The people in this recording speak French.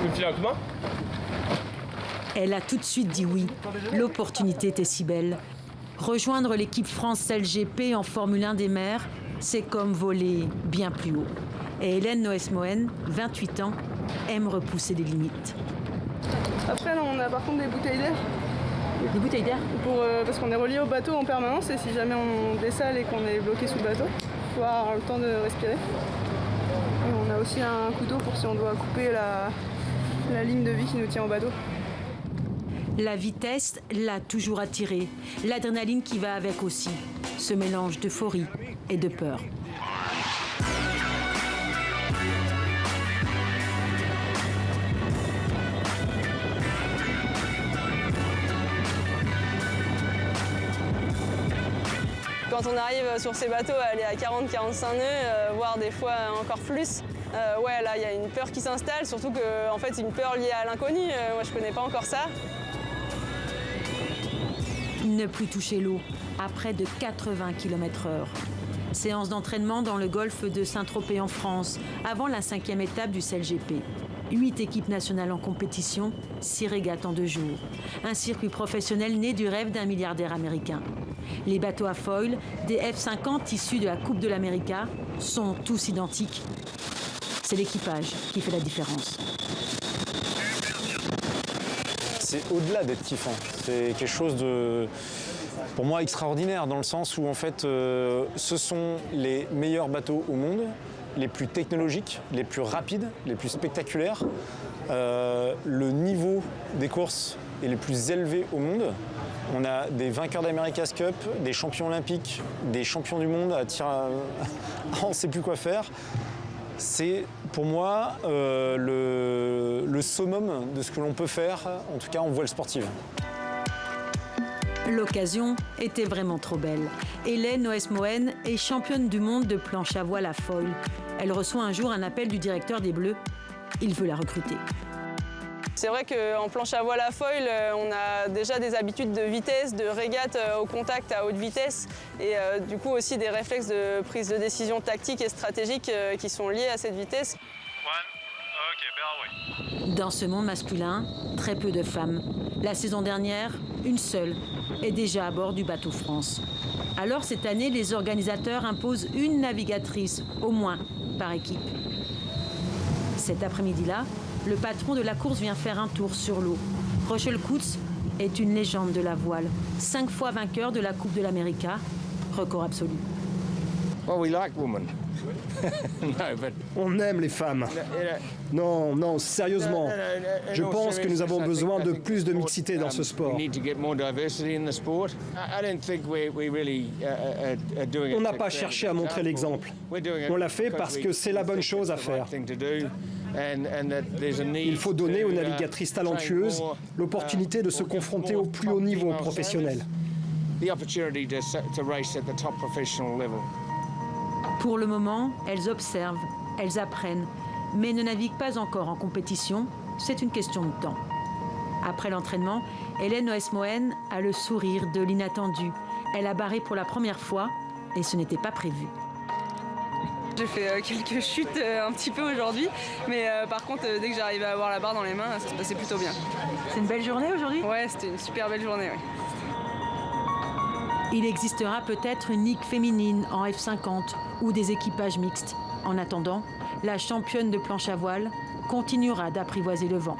peux me filer un coup de main? Elle a tout de suite dit oui. L'opportunité était si belle. Rejoindre l'équipe France LGP en Formule 1 des mers, c'est comme voler bien plus haut. Et Hélène Noesmoen, 28 ans, aime repousser les limites. Après, là, on a par contre des bouteilles d'air. Des bouteilles d'air Parce qu'on est relié au bateau en permanence et si jamais on dessale et qu'on est bloqué sous le bateau, il faut avoir le temps de respirer. Et on a aussi un couteau pour si on doit couper la ligne de vie qui nous tient au bateau. La vitesse l'a toujours attirée. L'adrénaline qui va avec aussi. Ce mélange d'euphorie et de peur. Quand on arrive sur ces bateaux à aller à 40-45 nœuds, voire des fois encore plus, ouais, là, il y a une peur qui s'installe, surtout que en fait, c'est une peur liée à l'inconnu. Moi, je connais pas encore ça. Ne plus toucher l'eau à près de 80 km/h. Séance d'entraînement dans le golfe de Saint-Tropez en France, avant la 5e étape du CLGP. 8 équipes nationales en compétition, 6 régates en 2 jours. Un circuit professionnel né du rêve d'un milliardaire américain. Les bateaux à foil, des F50 issus de la Coupe de l'América, sont tous identiques. C'est l'équipage qui fait la différence. C'est au-delà d'être kiffant. C'est quelque chose de, pour moi, extraordinaire, dans le sens où, en fait, ce sont les meilleurs bateaux au monde, les plus technologiques, les plus rapides, les plus spectaculaires. Le niveau des courses est le plus élevé au monde. On a des vainqueurs d'America's Cup, des champions olympiques, des champions du monde à tir à... on ne sait plus quoi faire. C'est pour moi le summum de ce que l'on peut faire, en tout cas en voile sportive. L'occasion était vraiment trop belle. Hélène Noesmoen est championne du monde de planche à voile à foil. Elle reçoit un jour un appel du directeur des Bleus. Il veut la recruter. C'est vrai qu'en planche à voile à foil, on a déjà des habitudes de vitesse, de régate au contact à haute vitesse et du coup aussi des réflexes de prise de décision tactique et stratégique qui sont liés à cette vitesse. Dans ce monde masculin, très peu de femmes. La saison dernière, une seule est déjà à bord du bateau France. Alors cette année, les organisateurs imposent une navigatrice au moins par équipe. Cet après-midi-là, le patron de la course vient faire un tour sur l'eau. Rochelle Coutts est une légende de la voile, 5 fois vainqueur de la Coupe de l'América, record absolu. Well, we like women. No, but... On aime les femmes. Non, non, sérieusement. Je pense que nous avons besoin de plus de mixité dans ce sport. On n'a pas cherché à montrer l'exemple. On l'a fait parce que c'est la bonne chose à faire. Il faut donner aux navigatrices talentueuses l'opportunité de se confronter au plus haut niveau professionnel. Pour le moment, elles observent, elles apprennent, mais ne naviguent pas encore en compétition. C'est une question de temps. Après l'entraînement, Hélène Noesmoen a le sourire de l'inattendu. Elle a barré pour la première fois et ce n'était pas prévu. J'ai fait quelques chutes un petit peu aujourd'hui, mais par contre, dès que j'arrivais à avoir la barre dans les mains, ça se passait plutôt bien. C'est une belle journée aujourd'hui ? Ouais, c'était une super belle journée, oui. Il existera peut-être une ligue féminine en F50 ou des équipages mixtes. En attendant, la championne de planche à voile continuera d'apprivoiser le vent.